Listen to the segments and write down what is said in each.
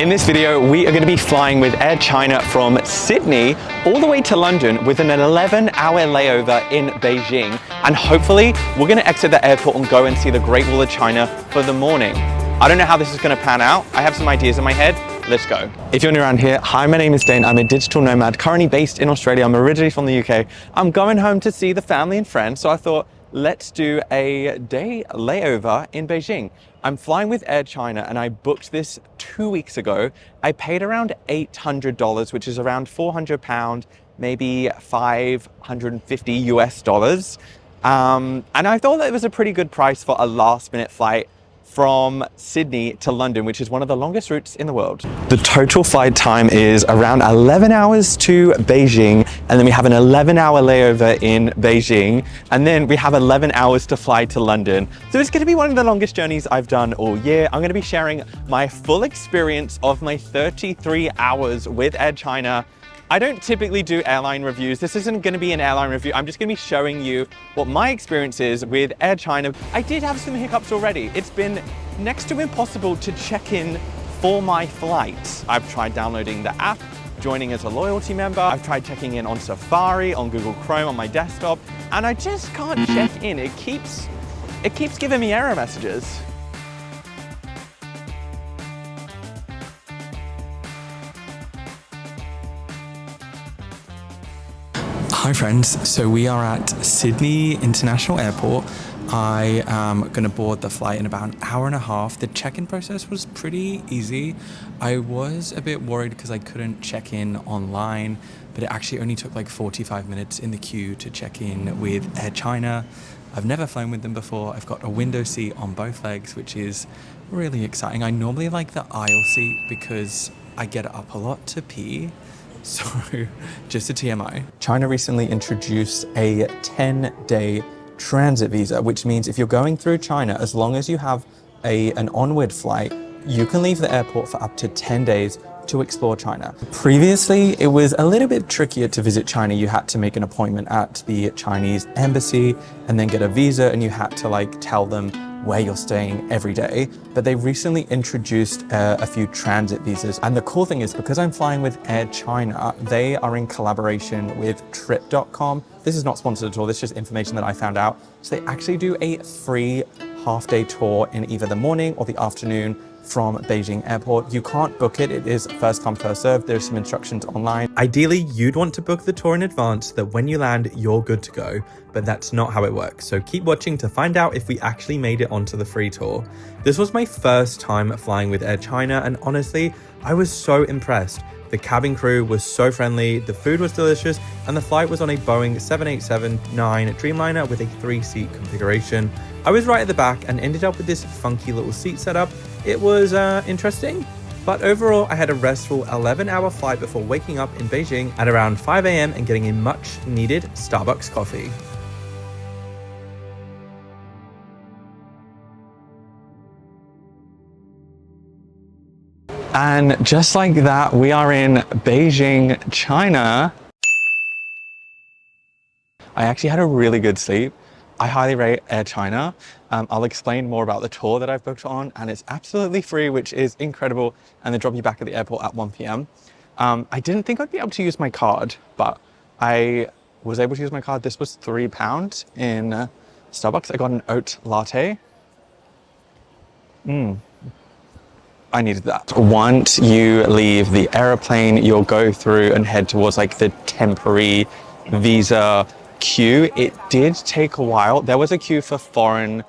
In this video, we are going to be flying with Air China from Sydney all the way to London with an 11-hour layover in Beijing. And hopefully, we're going to exit the airport and go and see the Great Wall of China for the morning. I don't know how this is going to pan out. I have some ideas in my head. Let's go. If you're new around here, hi, my name is Dain. I'm a digital nomad, currently based in Australia. I'm originally from the UK. I'm going home to see the family and friends, so I thought, let's do a day layover in Beijing. I'm flying with Air China and I booked this 2 weeks ago. I paid around $800, which is around £400, maybe 550 US dollars. And I thought that it was a pretty good price for a last minute flight from Sydney to London, which is one of the longest routes in the world. The total flight time is around 11 hours to Beijing, and then we have an 11-hour layover in Beijing, and then we have 11 hours to fly to London. So it's gonna be one of the longest journeys I've done all year. I'm gonna be sharing my full experience of my 33 hours with Air China. I don't typically do airline reviews. This isn't going to be an airline review. I'm just going to be showing you what my experience is with Air China. I did have some hiccups already. It's been next to impossible to check in for my flights. I've tried downloading the app, joining as a loyalty member. I've tried checking in on Safari, on Google Chrome, on my desktop, and I just can't check in. It keeps giving me error messages. Hi friends, so we are at Sydney International Airport. I am going to board the flight in about an hour and a half. The check-in process was pretty easy. I was a bit worried because I couldn't check in online, but it actually only took like 45 minutes in the queue to check in with Air China. I've never flown with them before. I've got a window seat on both legs, which is really exciting. I normally like the aisle seat because I get up a lot to pee. So, just a TMI. China recently introduced a 10-day transit visa, which means if you're going through China, as long as you have an onward flight, you can leave the airport for up to 10 days to explore China. Previously, it was a little bit trickier to visit China. You had to make an appointment at the Chinese embassy and then get a visa, and you had to tell them where you're staying every day. But they recently introduced a few transit visas. And the cool thing is, because I'm flying with Air China, they are in collaboration with trip.com. This is not sponsored at all. This is just information that I found out. So they actually do a free half-day tour in either the morning or the afternoon from Beijing Airport. You can't book it. It is first come, first served. There's some instructions online. Ideally, you'd want to book the tour in advance so that when you land, you're good to go, but that's not how it works. So keep watching to find out if we actually made it onto the free tour. This was my first time flying with Air China, and honestly, I was so impressed. The cabin crew was so friendly, the food was delicious, and the flight was on a Boeing 787-9 Dreamliner with a 3-seat configuration. I was right at the back and ended up with this funky little seat setup. It was interesting, but overall I had a restful 11-hour flight before waking up in Beijing at around 5 a.m. and getting a much needed Starbucks coffee. And just like that, we are in Beijing, China. I actually had a really good sleep. I highly rate Air China. I'll explain more about the tour that I've booked on, and it's absolutely free, which is incredible. And they drop you back at the airport at 1 p.m. I didn't think I'd be able to use my card, but I was able to use my card. This was £3 in Starbucks. I got an oat latte. I needed that. Once you leave the airplane, you'll go through and head towards the temporary visa queue. It did take a while. There was a queue for foreign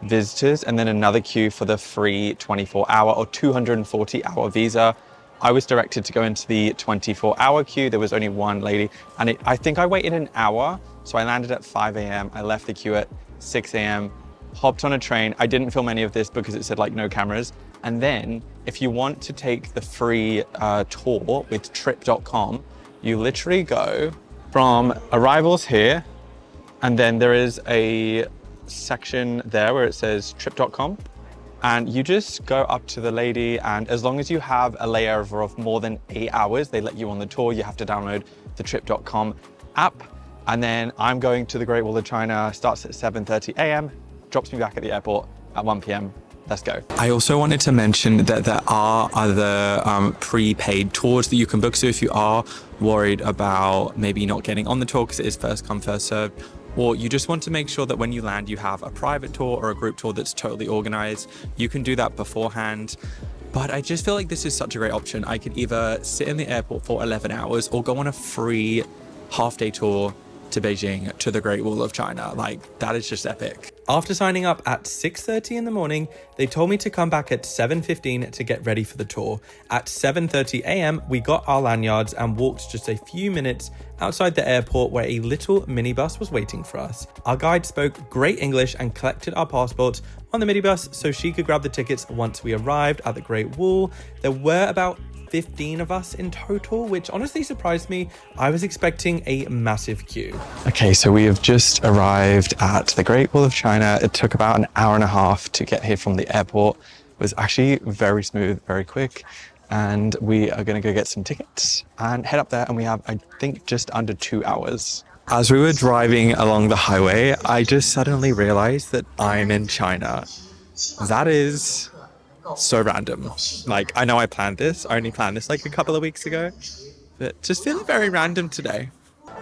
visitors and then another queue for the free 24-hour or 240-hour visa. I was directed to go into the 24-hour queue. There was only one lady, and I think I waited an hour. So I landed at 5 a.m. I left the queue at 6 a.m., hopped on a train. I didn't film any of this because it said no cameras. And then if you want to take the free tour with trip.com, you literally go from arrivals here, and then there is a section there where it says trip.com, and you just go up to the lady, and as long as you have a layover of more than 8 hours, they let you on the tour. You have to download the trip.com app. And then I'm going to the Great Wall of China, starts at 7:30 a.m., drops me back at the airport at 1 p.m. Let's go. I also wanted to mention that there are other prepaid tours that you can book. So if you are worried about maybe not getting on the tour because it is first come, first served, or you just want to make sure that when you land, you have a private tour or a group tour that's totally organized, you can do that beforehand. But I just feel like this is such a great option. I could either sit in the airport for 11 hours or go on a free half-day tour to Beijing, to the Great Wall of China. Like, that is just epic. After signing up at 6:30 in the morning, they told me to come back at 7:15 to get ready for the tour. At 7:30 a.m, we got our lanyards and walked just a few minutes outside the airport where a little minibus was waiting for us. Our guide spoke great English and collected our passports on the minibus so she could grab the tickets once we arrived at the Great Wall. There were about 15 of us in total, which honestly surprised me. I was expecting a massive queue. Okay, so we have just arrived at the Great Wall of China. It took about an hour and a half to get here from the airport. It was actually very smooth, very quick. And we are gonna go get some tickets and head up there. And we have, I think, just under 2 hours. As we were driving along the highway, I just suddenly realized that I'm in China. That is so random. Like, I know I planned this. I only planned this like a couple of weeks ago, but just feeling very random today.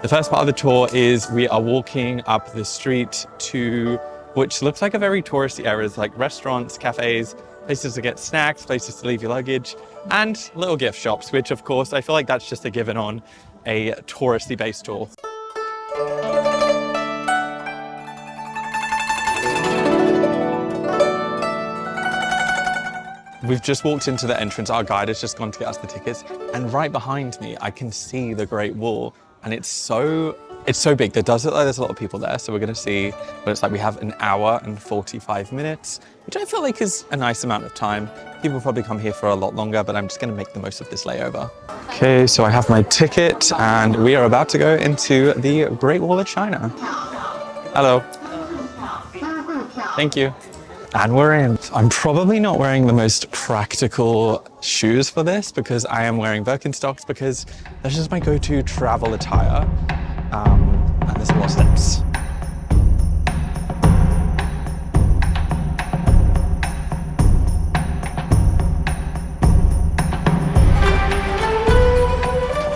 The first part of the tour is we are walking up the street to which looks like a very touristy area. It's like restaurants, cafes, places to get snacks, places to leave your luggage, and little gift shops, which of course I feel like that's just a given on a touristy based tour. We've just walked into the entrance. Our guide has just gone to get us the tickets. And right behind me, I can see the Great Wall. And it's so big. There does look like there's a lot of people there. So we're gonna see what it's like. We have an hour and 45 minutes, which I feel like is a nice amount of time. People probably come here for a lot longer, but I'm just gonna make the most of this layover. Okay, so I have my ticket and we are about to go into the Great Wall of China. Hello. Thank you. And we're in. I'm probably not wearing the most practical shoes for this because I am wearing Birkenstocks because that's just my go-to travel attire. And there's a lot of steps.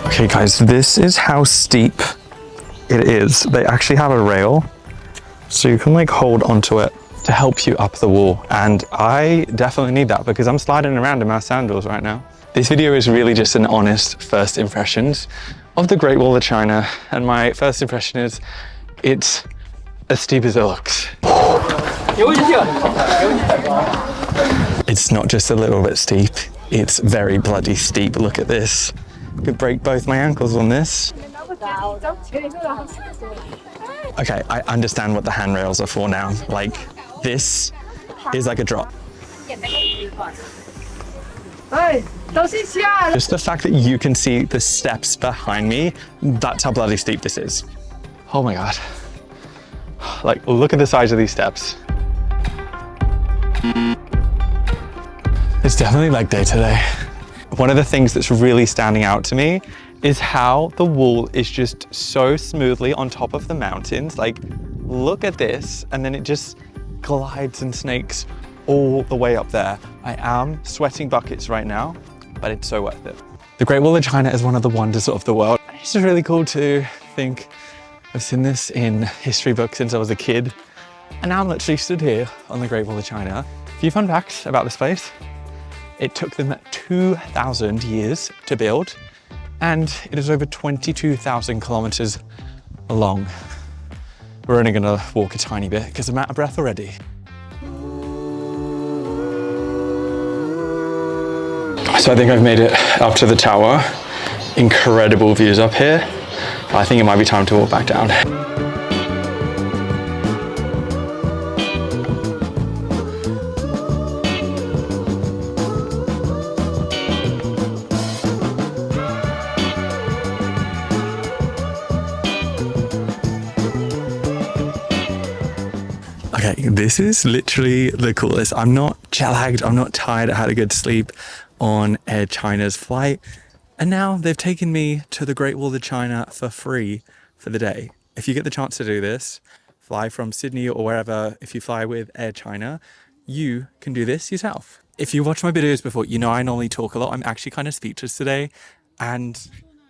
Okay guys, this is how steep it is. They actually have a rail so you can like hold onto it to help you up the wall. And I definitely need that because I'm sliding around in my sandals right now. This video is really just an honest first impressions of the Great Wall of China. And my first impression is it's as steep as it looks. It's not just a little bit steep, it's very bloody steep. Look at this. Could break both my ankles on this. Okay, I understand what the handrails are for now. Like, this is like a drop. Just the fact that you can see the steps behind me, that's how bloody steep this is. Oh my God. Like, look at the size of these steps. It's definitely leg day today. One of the things that's really standing out to me is how the wall is just so smoothly on top of the mountains. Like, look at this, and then it just glides and snakes all the way up there. I am sweating buckets right now, but it's so worth it. The Great Wall of China is one of the wonders of the world. It's just really cool to think I've seen this in history books since I was a kid, and now I'm literally stood here on the Great Wall of China. A few fun facts about this place. It took them 2,000 years to build, and it is over 22,000 kilometers long. We're only gonna walk a tiny bit because I'm out of breath already. So I think I've made it up to the tower. Incredible views up here. I think it might be time to walk back down. Okay, this is literally the coolest. I'm not jet lagged, I'm not tired, I had a good sleep on Air China's flight. And now they've taken me to the Great Wall of China for free for the day. If you get the chance to do this, fly from Sydney or wherever, if you fly with Air China, you can do this yourself. If you watch my videos before, you know I normally talk a lot. I'm actually kind of speechless today, and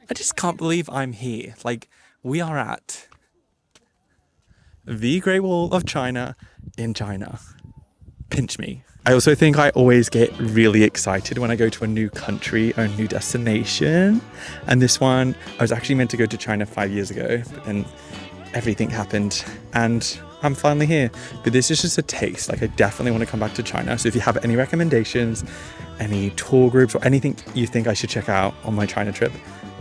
I just can't believe I'm here. Like, we are at the Great Wall of China in China. Pinch me. I also think I always get really excited when I go to a new country or a new destination. And this one, I was actually meant to go to China 5 years ago, but then everything happened and I'm finally here. But this is just a taste. Like, I definitely want to come back to China. So if you have any recommendations, any tour groups, or anything you think I should check out on my China trip,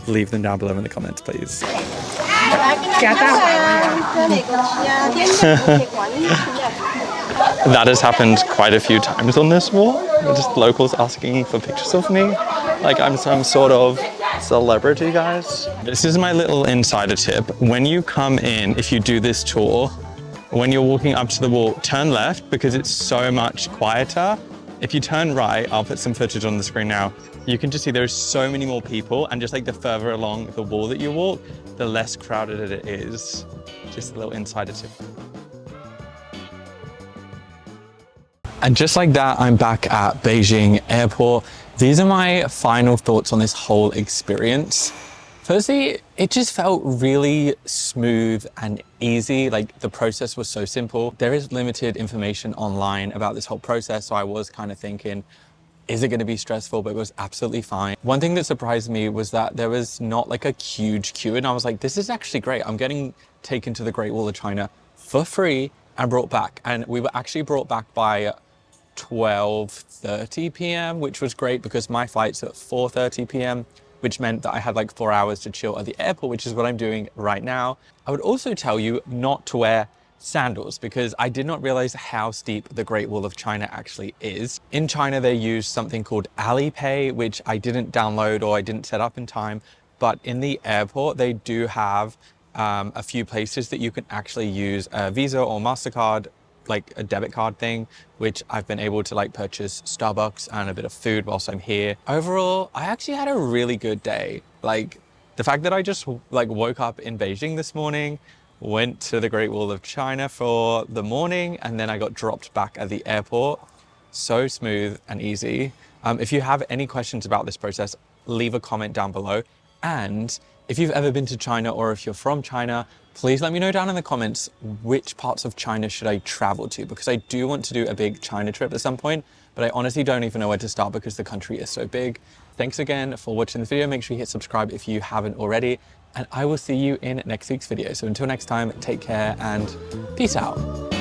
leave them down below in the comments, please. That has happened quite a few times on this wall. Just locals asking for pictures of me. Like I'm some sort of celebrity, guys. This is my little insider tip. When you come in, if you do this tour, when you're walking up to the wall, turn left because it's so much quieter. If you turn right, I'll put some footage on the screen now. You can just see there's so many more people, and just like the further along the wall that you walk, the less crowded it is. Just a little insider tip. And just like that, I'm back at Beijing airport. These are my final thoughts on this whole experience. Firstly, it just felt really smooth and easy. Like, the process was so simple. There is limited information online about this whole process, so I was kind of thinking, is it going to be stressful? But it was absolutely fine. One thing that surprised me was that there was not like a huge queue, and I was like, this is actually great. I'm getting taken to the Great Wall of China for free and brought back. And we were actually brought back by 12:30 p.m, which was great because my flight's at 4:30 p.m, which meant that I had like 4 hours to chill at the airport, which is what I'm doing right now. I would also tell you not to wear sandals because I did not realize how steep the Great Wall of China actually is. In China, they use something called Alipay, which I didn't download or I didn't set up in time, but in the airport, they do have a few places that you can actually use a Visa or MasterCard, like a debit card thing, which I've been able to like purchase Starbucks and a bit of food whilst I'm here. Overall, I actually had a really good day. Like, the fact that I just like woke up in Beijing this morning, went to the Great Wall of China for the morning, and then I got dropped back at the airport. So smooth and easy. If you have any questions about this process, leave a comment down below. And if you've ever been to China or if you're from China, please let me know down in the comments which parts of China should I travel to, because I do want to do a big China trip at some point, but I honestly don't even know where to start because the country is so big. Thanks again for watching this video. Make sure you hit subscribe if you haven't already, and I will see you in next week's video. So until next time, take care and peace out.